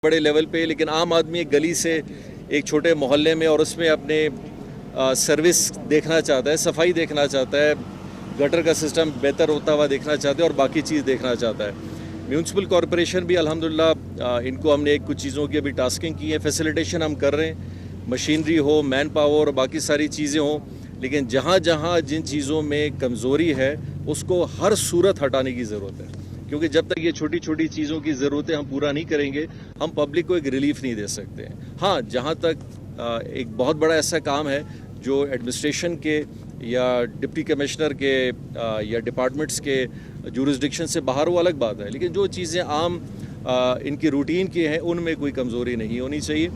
बड़े लेवल पे, लेकिन आम आदमी एक गली से एक छोटे मोहल्ले में और उसमें अपने सर्विस देखना चाहता है, सफाई देखना चाहता है, गटर का सिस्टम बेहतर होता हुआ देखना चाहता है और बाकी चीज़ देखना चाहता है। म्यूनसिपल कॉरपोरेशन भी अल्हम्दुलिल्लाह इनको हमने कुछ चीज़ों की अभी टास्किंग की है, फैसिलिटेशन हम कर रहे हैं, मशीनरी हो, मैन पावर और बाकी सारी चीज़ें हों, लेकिन जहाँ जहाँ जिन चीज़ों में कमज़ोरी है उसको हर सूरत हटाने की ज़रूरत है, क्योंकि जब तक ये छोटी छोटी चीज़ों की ज़रूरतें हम पूरा नहीं करेंगे हम पब्लिक को एक रिलीफ नहीं दे सकते हैं। हाँ, जहाँ तक एक बहुत बड़ा ऐसा काम है जो एडमिनिस्ट्रेशन के या डिप्टी कमिश्नर के या डिपार्टमेंट्स के जुरिसडिक्शन से बाहर, वो अलग बात है, लेकिन जो चीज़ें आम इनकी रूटीन की हैं उनमें कोई कमज़ोरी नहीं होनी चाहिए।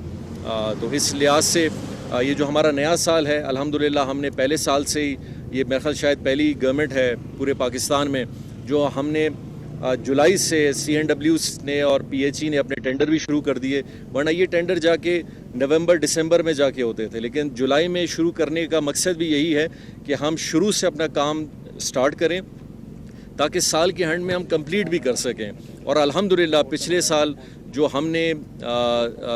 तो इस लिहाज से ये जो हमारा नया साल है, अल्हम्दुलिल्लाह हमने पहले साल से ही, ये मेरे ख्याल शायद पहली गवर्नमेंट है पूरे पाकिस्तान में जो हमने जुलाई से CNW ने और PHE ने अपने टेंडर भी शुरू कर दिए, वरना ये टेंडर जाके नवंबर दिसंबर में जाके होते थे, लेकिन जुलाई में शुरू करने का मकसद भी यही है कि हम शुरू से अपना काम स्टार्ट करें ताकि साल के एंड में हम कंप्लीट भी कर सकें। और अल्हम्दुलिल्लाह पिछले साल जो हमने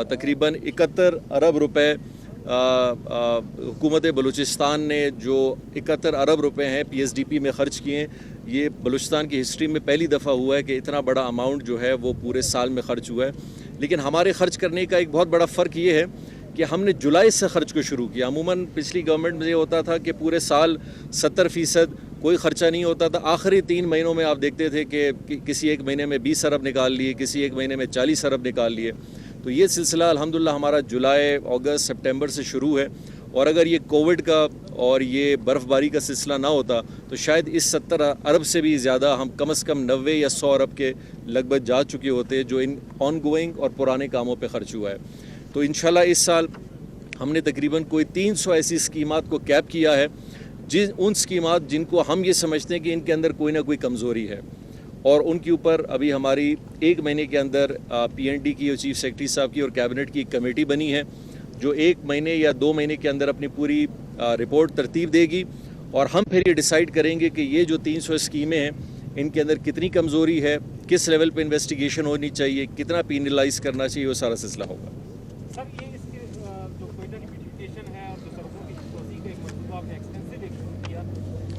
तकरीबन 71 अरब रुपए हुकूमत बलूचिस्तान ने जो 71 अरब रुपए हैं PSDP में ख़र्च किए, ये बलूचिस्तान की हिस्ट्री में पहली दफ़ा हुआ है कि इतना बड़ा अमाउंट जो है वो पूरे साल में ख़र्च हुआ है। लेकिन हमारे ख़र्च करने का एक बहुत बड़ा फ़र्क ये है कि हमने जुलाई से ख़र्च को शुरू किया। अमूमन पिछली गवर्नमेंट में ये होता था कि पूरे साल 70% कोई ख़र्चा नहीं होता था, आखिरी 3 महीनों में आप देखते थे कि किसी एक महीने में 20 अरब निकाल लिए, किसी एक महीने में 40 अरब निकाल लिए। तो ये सिलसिला अल्हम्दुलिल्लाह हमारा जुलाई, अगस्त, सितंबर से शुरू है, और अगर ये कोविड का और ये बर्फ़बारी का सिलसिला ना होता तो शायद इस 70 अरब से भी ज़्यादा हम कम से कम 90 या 100 अरब के लगभग जा चुके होते जो इन ऑन गोइंग और पुराने कामों पे ख़र्च हुआ है। तो इंशाल्लाह इस साल हमने तकरीबन कोई 300 ऐसी स्कीमात को कैप किया है, उन स्कीमात जिनको हम ये समझते हैं कि इनके अंदर कोई ना कोई कमज़ोरी है, और उनके ऊपर अभी हमारी 1 महीने के अंदर PND की और चीफ सेक्रेटरी साहब की और कैबिनेट की कमेटी बनी है जो 1 महीने या 2 महीने के अंदर अपनी पूरी रिपोर्ट तरतीब देगी, और हम फिर ये डिसाइड करेंगे कि ये जो 300 स्कीमें हैं इनके अंदर कितनी कमज़ोरी है, किस लेवल पे इन्वेस्टिगेशन होनी चाहिए, कितना पेनलाइज करना चाहिए, वो सारा सिलसिला होगा। सर, ये इसके जो कोयटा की ब्यूटिफिकेशन है और जो सड़कों की तोसी का एक मंसूबा आपने एक्सटेंसिव एक शुरू किया,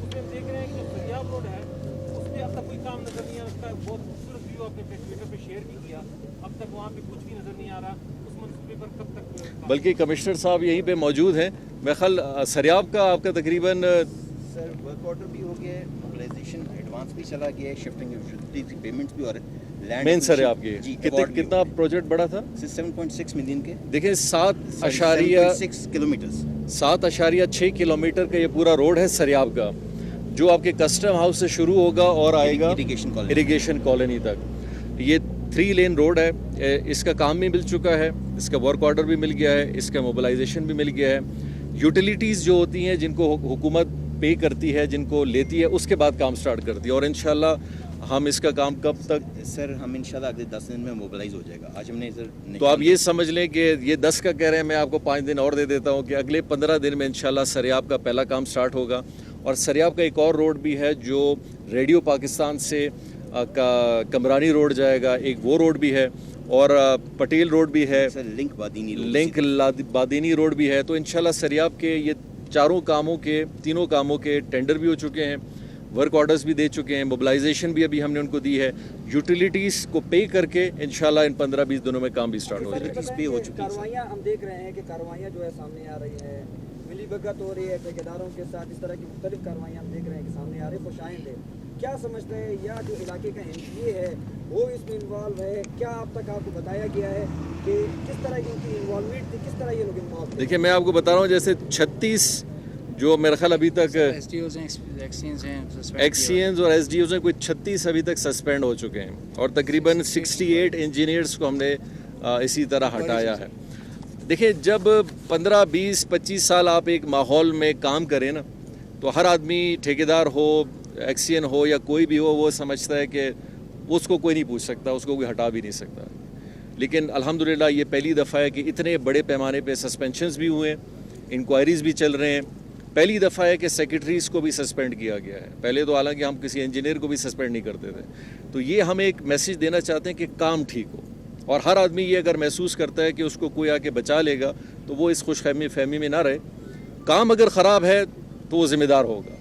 उसमें हम देख रहे हैं कि जो सरियाब रोड है उस पर अब तक कोई काम नज़र नहीं आ रहा। उसका बहुत खूबसूरत व्यू आपने ट्विटर पर शेयर भी किया, अब तक वहाँ पे कुछ भी नज़र नहीं आ रहा। उस मंसूबे पर कब तक, बल्कि कमिश्नर साहब यहीं पे मौजूद हैं, मैं ख्याल सरियाब का आपका तकरीबन सर वर्क ऑर्डर भी हो गया है, मोबिलाइजेशन एडवांस भी चला गया है, शिफ्टिंग यूटिलिटी पेमेंट्स भी, और लैंड मेन सरियाब की कितना प्रोजेक्ट बड़ा था? 7.6 मिलियन के। देखिए 7.6 किलोमीटर का ये पूरा रोड है सरियाब का, जो आपके कस्टम हाउस से शुरू होगा और आएगा इरिगेशन कॉलोनी तक। ये 3 लेन रोड है, इसका काम भी मिल चुका है, इसका वर्क ऑर्डर भी मिल गया है, इसका मोबिलाइजेशन भी मिल गया है। यूटिलिटीज़ जो होती हैं जिनको हुकूमत पे करती है, जिनको लेती है, उसके बाद काम स्टार्ट करती है, और इंशाल्लाह हम इसका काम कब तक, सर हम इंशाल्लाह अगले 10 दिन में मोबिलाइज हो जाएगा। आज हमने सर तो आप ये समझ लें कि ये 10 का कह रहे हैं, मैं आपको 5 दिन और दे देता हूँ कि अगले 15 दिन में इंशाल्लाह सरियाब का पहला काम स्टार्ट होगा। और सरियाब का एक और रोड भी है जो रेडियो पाकिस्तान से कमरानी रोड जाएगा, एक वो रोड भी है, और पटेल रोड भी है, लिंक बादीनी रोड भी है। तो इंशाल्लाह सरियाब के ये तीनों कामों के टेंडर भी हो चुके हैं, वर्क ऑर्डर्स भी दे चुके हैं, मोबिलाइजेशन भी अभी हमने उनको दी है, यूटिलिटीज़ को पे करके इंशाल्लाह इन 15-20 दिनों में काम भी स्टार्ट हो जाएगा। पे हो चुकी है। कार्रवाइयाँ हम देख रहे हैं कि कार्रवाइयाँ जो है सामने आ रही है, मिलीभगत हो रही है ठेकेदारों के साथ, इस तरह की मुख्तलिफ कार्रवाइयाँ हम देख रहे हैं कि सामने आ रही है। खुशाइंद है, क्या समझते हैं, या जो इलाके का MCA है वो इसमें इन्वॉल्व है? क्या अब तक आपको बताया गया है कि किस तरह की इनकी इन्वॉल्वमेंट थी, किस तरह ये लोग इन्वॉल्व थे? देखिए मैं आपको बता रहा हूँ, जैसे 36 जो मेरा ख्याल अभी तक एक्सीएंस और SDOs हैं, कोई 36 अभी तक सस्पेंड हो चुके हैं, और तकरीबन 68 इंजीनियर्स को हमने इसी तरह हटाया है। देखिए जब 15, 20, 25 साल आप एक माहौल में काम करें ना, तो हर आदमी, ठेकेदार हो, एक्सीएन हो या कोई भी हो, वो समझता है कि उसको कोई नहीं पूछ सकता, उसको कोई हटा भी नहीं सकता। लेकिन अल्हम्दुलिल्लाह ये पहली दफ़ा है कि इतने बड़े पैमाने पे सस्पेंशंस भी हुए, इंक्वायरीज़ भी चल रहे हैं। पहली दफ़ा है कि सेक्रेटरीज़ को भी सस्पेंड किया गया है, पहले तो हालांकि हम किसी इंजीनियर को भी सस्पेंड नहीं करते थे। तो ये हम एक मैसेज देना चाहते हैं कि काम ठीक हो, اور ہر آدمی یہ اگر محسوس کرتا ہے کہ اس کو کوئی آ کے بچا لے گا تو وہ اس خوش فہمی میں نہ رہے. کام اگر خراب ہے تو وہ ذمہ دار ہوگا.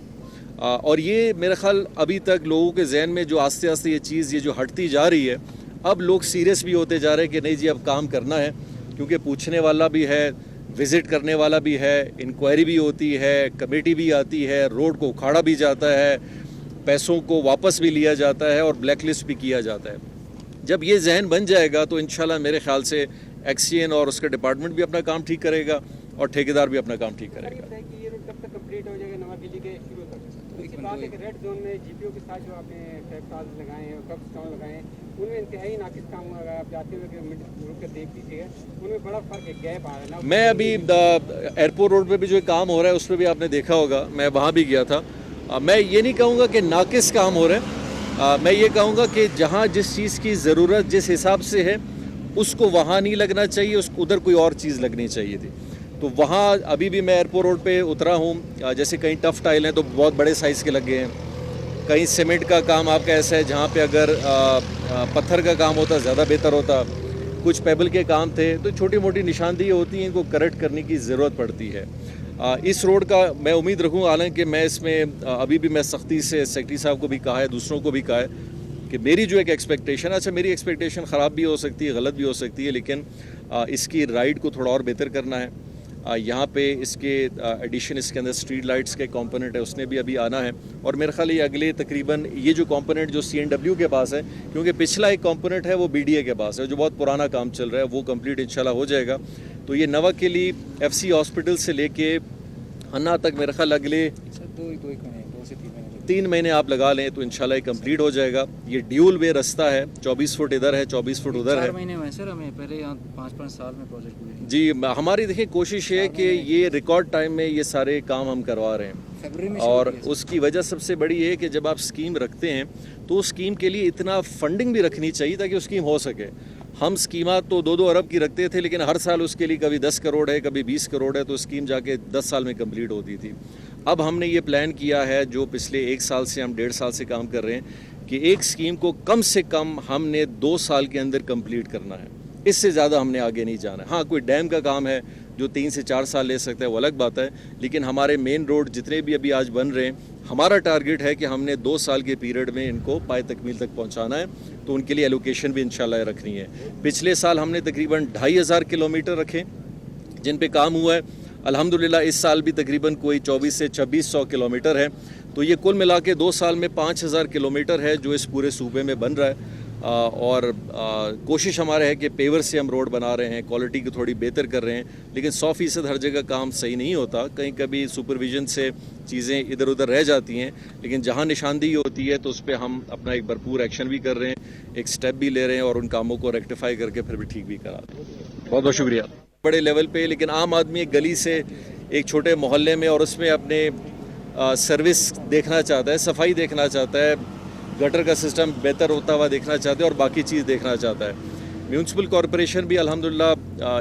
اور یہ میرا خیال ابھی تک لوگوں کے ذہن میں جو آہستہ آہستہ یہ چیز یہ جو ہٹتی جا رہی ہے, اب لوگ سیریس بھی ہوتے جا رہے ہیں کہ نہیں جی اب کام کرنا ہے, کیونکہ پوچھنے والا بھی ہے, وزٹ کرنے والا بھی ہے, انکوائری بھی ہوتی ہے, کمیٹی بھی آتی ہے, روڈ کو اکھاڑا بھی جاتا ہے, پیسوں کو واپس بھی لیا جاتا ہے اور بلیک لسٹ بھی کیا جاتا ہے. جب یہ ذہن بن جائے گا تو انشاءاللہ میرے خیال سے ایکسین اور اس کا ڈپارٹمنٹ بھی اپنا کام ٹھیک کرے گا اور ٹھیکیدار بھی اپنا کام ٹھیک کرے گا. یہ روڈ کب تک کمپلیٹ ہو جائے گا نواں دلی کے شروع تک؟ اس کے بعد ایک ریڈ زون میں جی پی او کے ساتھ جو آپ نے ٹیپ لگائے ہیں اور کب اسٹال لگائے ہیں ان میں انتہائی ناقص کام ہوا. اگر آپ جاتے ہوئے کہ رک کر دیکھ لیجیے گا ان میں بڑا فرق ہے, گیپ آ رہا ہے. میں ابھی ایئرپورٹ روڈ پہ بھی جو کام ہو رہا ہے اس پہ بھی آپ نے دیکھا ہوگا, میں وہاں بھی گیا تھا. میں یہ نہیں کہوں گا کہ ناقص کام ہو رہے ہیں, میں یہ کہوں گا کہ جہاں جس چیز کی ضرورت جس حساب سے ہے اس کو وہاں نہیں لگنا چاہیے, اس کو ادھر کوئی اور چیز لگنی چاہیے تھی. تو وہاں ابھی بھی میں ایئرپورٹ روڈ پہ اترا ہوں, جیسے کہیں ٹف ٹائل ہیں تو بہت بڑے سائز کے لگ گئے ہیں, کہیں سیمنٹ کا کام آپ کا ایسا ہے جہاں پہ اگر پتھر کا کام ہوتا زیادہ بہتر ہوتا, کچھ پیبل کے کام تھے. تو چھوٹی موٹی نشاندہی ہوتی ہیں, ان کو کریکٹ کرنے کی ضرورت پڑتی ہے. اس روڈ کا میں امید رکھوں, حالانکہ میں اس میں ابھی بھی میں سختی سے سیکرٹری صاحب کو بھی کہا ہے, دوسروں کو بھی کہا ہے کہ میری جو ایک ایکسپیکٹیشن, اچھا میری ایکسپیکٹیشن خراب بھی ہو سکتی ہے, غلط بھی ہو سکتی ہے, لیکن اس کی رائڈ کو تھوڑا اور بہتر کرنا ہے. یہاں پہ اس کے ایڈیشن, اس کے اندر اسٹریٹ لائٹس کے کمپوننٹ ہے, اس نے بھی ابھی آنا ہے. اور میرے خیال یہ اگلے تقریباً یہ جو کمپوننٹ جو CNW کے پاس ہے, کیونکہ پچھلا ایک کمپوننٹ ہے وہ BDA کے پاس ہے جو بہت پرانا کام چل رہا ہے, وہ کمپلیٹ انشاءاللہ ہو جائے گا. تو یہ نوا کے لیے FC ہاسپٹل سے لے کے ہنا تک میرے خیال اگلے 3 مہینے آپ لگا لیں تو انشاءاللہ یہ کمپلیٹ ہو جائے گا. یہ ڈیول وے رستہ ہے, 24 فٹ ادھر ہے, 24 فٹ ادھر ہے. 4 مہینے میں سر ہمیں پہلے یہاں 5 سال میں پروجیکٹ ہوئی. جی ہماری دیکھیں کوشش ہے کہ یہ ریکارڈ ٹائم میں یہ سارے کام ہم کروا رہے ہیں. اور اس کی وجہ سب سے بڑی یہ ہے کہ جب آپ اسکیم رکھتے ہیں تو اس اسکیم کے لیے اتنا فنڈنگ بھی رکھنی چاہیے تاکہ وہ اسکیم ہو سکے. ہم اسکیمات تو 2 ارب کی رکھتے تھے, لیکن ہر سال اس کے لیے کبھی 10 کروڑ ہے, کبھی 20 کروڑ ہے, تو اسکیم جا کے 10 سال میں کمپلیٹ ہوتی تھی. اب ہم نے یہ پلان کیا ہے, جو پچھلے 1 سال سے ہم 1.5 سال سے کام کر رہے ہیں, کہ ایک اسکیم کو کم سے کم ہم نے 2 سال کے اندر کمپلیٹ کرنا ہے. اس سے زیادہ ہم نے آگے نہیں جانا ہے. ہاں کوئی ڈیم کا کام ہے جو 3 سے 4 سال لے سکتا ہے, وہ الگ بات ہے, لیکن ہمارے مین روڈ جتنے بھی ابھی آج بن رہے ہیں, ہمارا ٹارگٹ ہے کہ ہم نے 2 سال کے پیریڈ میں ان کو پائے تکمیل تک پہنچانا ہے. تو ان کے لیے ایلوکیشن بھی انشاءاللہ رکھنی ہے. پچھلے سال ہم نے تقریباً 2500 کلومیٹر رکھے جن پہ کام ہوا ہے. الحمدللہ اس سال بھی تقریباً کوئی 2400 سے 2600 کلومیٹر ہے. تو یہ کل ملا کے 2 سال میں 5000 کلومیٹر ہے جو اس پورے صوبے میں بن رہا ہے. اور کوشش ہمارا ہے کہ پیور سے ہم روڈ بنا رہے ہیں, کوالٹی کو تھوڑی بہتر کر رہے ہیں, لیکن 100% ہر جگہ کام صحیح نہیں ہوتا. کہیں کبھی سپرویژن سے چیزیں ادھر ادھر رہ جاتی ہیں, لیکن جہاں نشاندہی ہوتی ہے تو اس پہ ہم اپنا ایک بھرپور ایکشن بھی کر رہے ہیں, ایک سٹیپ بھی لے رہے ہیں, اور ان کاموں کو ریکٹیفائی کر کے پھر بھی ٹھیک بھی کرا رہے ہیں. بہت بہت شکریہ. بڑے لیول پہ, لیکن عام آدمی ایک گلی سے ایک چھوٹے محلے میں اور اس میں اپنے سروس دیکھنا چاہتا ہے, صفائی دیکھنا چاہتا ہے, گٹر کا سسٹم بہتر ہوتا ہوا دیکھنا چاہتے ہیں, اور باقی چیز دیکھنا چاہتا ہے. میونسپل کارپوریشن بھی الحمدللہ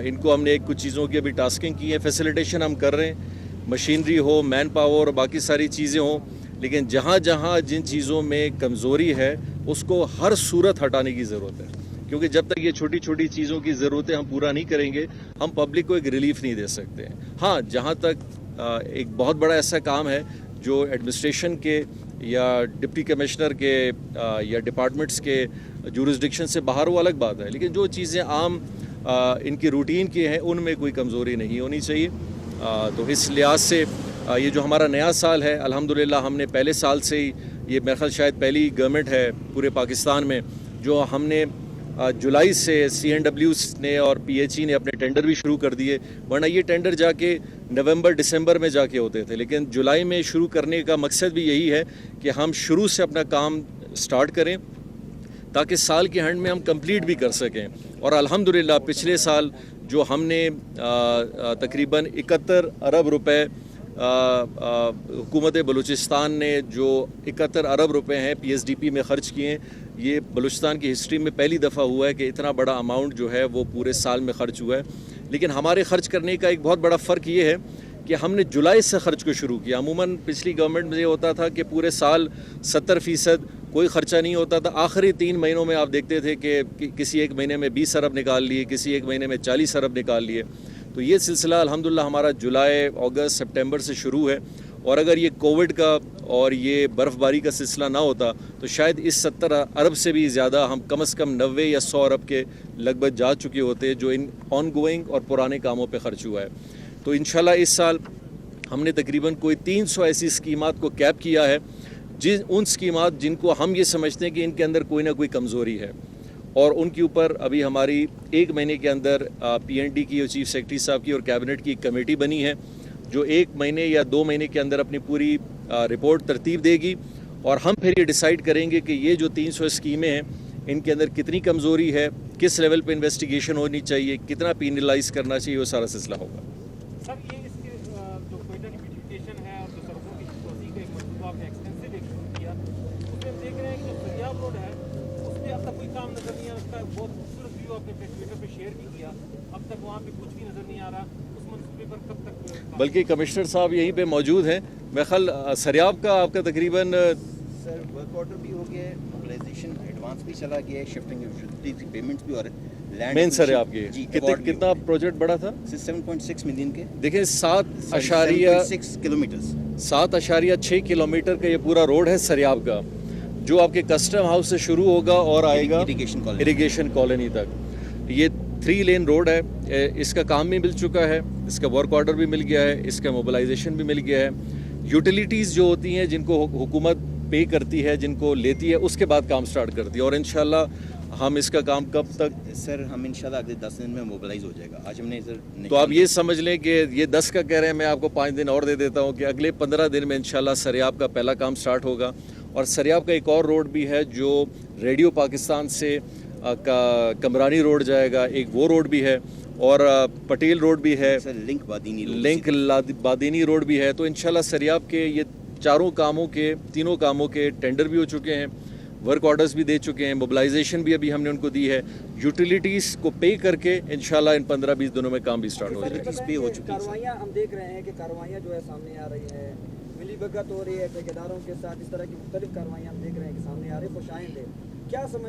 ان کو ہم نے کچھ چیزوں کی ابھی ٹاسکنگ کی ہے, فیسیلیٹیشن ہم کر رہے ہیں, مشینری ہو, مین پاور اور باقی ساری چیزیں ہوں, لیکن جہاں جہاں جن چیزوں میں کمزوری ہے اس کو ہر صورت ہٹانے کی ضرورت ہے. کیونکہ جب تک یہ چھوٹی چھوٹی چیزوں کی ضرورتیں ہم پورا نہیں کریں گے, ہم پبلک کو ایک ریلیف نہیں دے سکتے. ہاں جہاں تک ایک بہت بڑا ایسا کام ہے جو ایڈمنسٹریشن کے یا ڈپٹی کمشنر کے یا ڈپارٹمنٹس کے جورسڈکشن سے باہر, وہ الگ بات ہے, لیکن جو چیزیں عام ان کی روٹین کی ہیں ان میں کوئی کمزوری نہیں ہونی چاہیے. تو اس لحاظ سے یہ جو ہمارا نیا سال ہے, الحمدللہ ہم نے پہلے سال سے ہی, یہ میرے خیال شاید پہلی گورنمنٹ ہے پورے پاکستان میں جو ہم نے جولائی سے CNW نے اور PHE نے اپنے ٹینڈر بھی شروع کر دیے. ورنہ یہ ٹینڈر جا کے نومبر دسمبر میں جا کے ہوتے تھے, لیکن جولائی میں شروع کرنے کا مقصد بھی یہی ہے کہ ہم شروع سے اپنا کام سٹارٹ کریں تاکہ سال کے اینڈ میں ہم کمپلیٹ بھی کر سکیں. اور الحمدللہ پچھلے سال جو ہم نے تقریباً 71 ارب روپے حکومت بلوچستان نے جو 71 ارب روپے ہیں PSDP میں خرچ کیے ہیں, یہ بلوچستان کی ہسٹری میں پہلی دفعہ ہوا ہے کہ اتنا بڑا اماؤنٹ جو ہے وہ پورے سال میں خرچ ہوا ہے. لیکن ہمارے خرچ کرنے کا ایک بہت بڑا فرق یہ ہے کہ ہم نے جولائی سے خرچ کو شروع کیا. عموماً پچھلی گورنمنٹ میں یہ ہوتا تھا کہ پورے سال 70% कोई ख़र्चा नहीं होता था। आखिरी 3 महीनों में आप देखते थे कि किसी एक महीने में 20 अरब निकाल लिए, किसी एक महीने में 40 अरब निकाल लिए। तो ये सिलसिला अल्हम्दुलिल्लाह हमारा जुलाई, अगस्त, सितंबर से शुरू है, और अगर ये कोविड का और ये बर्फ़बारी का सिलसिला ना होता तो शायद इस 70 अरब से भी ज़्यादा हम कम से कम 90 या 100 अरब के लगभग जा चुके होते, जो इन ऑन गोइंग और पुराने कामों पे खर्च हुआ है। तो इंशाल्लाह इस साल हमने तकरीबन कोई 300 ऐसी स्कीमात को कैप किया है, उन स्कीमात जिनको हम ये समझते हैं कि इनके अंदर कोई ना कोई कमज़ोरी है, और उनके ऊपर अभी हमारी 1 महीने के अंदर PND की और चीफ सेक्रेटरी साहब की और कैबिनेट की कमेटी बनी है, जो 1 महीने या 2 महीने के अंदर अपनी पूरी रिपोर्ट तरतीब देगी, और हम फिर ये डिसाइड करेंगे कि ये जो 300 स्कीमें हैं इनके अंदर कितनी कमज़ोरी है, किस लेवल पे इन्वेस्टिगेशन होनी चाहिए, कितना पेनलाइज करना चाहिए, वो सारा सिलसिला होगा। सर ये इसके जो कोयटा की ब्यूटिफिकेशन है और जो सड़कों की तोसी का एक मंसूबा आपने एक्सटेंसिव एक शुरू किया, उसमें हम देख रहे हैं कि जो सरियाब रोड है उस पर अब तक कोई काम नजर नहीं आ रहा। उसका बहुत खूबसूरत व्यू आपने अपने ट्विटर पे शेयर भी किया, अब तक वहाँ पे कुछ भी नजर नहीं आ रहा। उस मंसूबे पर कब तक बल्कि कमिश्नर साहब यहीं पे मौजूद हैं। मैं ख्याल सरियाब का आपका तकरीबन सर वर्क ऑर्डर भी हो गया है, मोबिलाइजेशन एडवांस भी चला गया है, शिफ्टिंग यूटिलिटी पेमेंट्स भी, और लैंड मेन सरियाब के जी कितना प्रोजेक्ट बड़ा था? 7.6 मिलियन के, देखिए 7.6 किलोमीटर्स 7.6 किलोमीटर का ये पूरा रोड है सरियाब का, जो आपके कस्टम हाउस से शुरू होगा और आएगा इरिगेशन कॉलोनी तक। ये 3 लेन रोड है। इसका काम भी मिल चुका है, इसका वर्क ऑर्डर भी मिल गया है, इसका मोबिलाइजेशन भी मिल गया है। यूटिलिटीज़ जो होती हैं जिनको हुकूमत पे करती है, जिनको लेती है, उसके बाद काम स्टार्ट करती है, और इंशाल्लाह हम इसका काम कब तक, सर हम इंशाल्लाह अगले 10 दिन में मोबिलाइज हो जाएगा। आज हमने सर तो आप ये समझ लें कि ये 10 का कह रहे हैं, मैं आपको 5 दिन और दे देता हूँ कि अगले 15 दिन में इंशाल्लाह सरियाब का पहला काम स्टार्ट होगा। और सरियाब का एक और रोड भी है जो रेडियो पाकिस्तान से कमरानी रोड जाएगा, एक वो रोड भी है, और पटेल रोड भी है, सर लिंक बादीनी रोड भी है। तो इंशाल्लाह सरियाब के ये तीनों कामों के टेंडर भी हो चुके हैं, वर्क ऑर्डर्स भी दे चुके हैं, मोबिलाइजेशन भी अभी हमने उनको दी है। यूटिलिटीज़ को पे करके इंशाल्लाह इन 15-20 दिनों में काम भी स्टार्ट हो जाएगा। पे हो चुकी है। कार्रवाइयाँ हम देख रहे हैं कि कार्रवाइयाँ जो है सामने आ रही है, मिलीभगत हो रही है ठेकेदारों के साथ, इस तरह की मुख्तलिफ कार्रवाइयाँ हम देख रहे हैं कि सामने आ रही है। खुशाइंद है, क्या समझ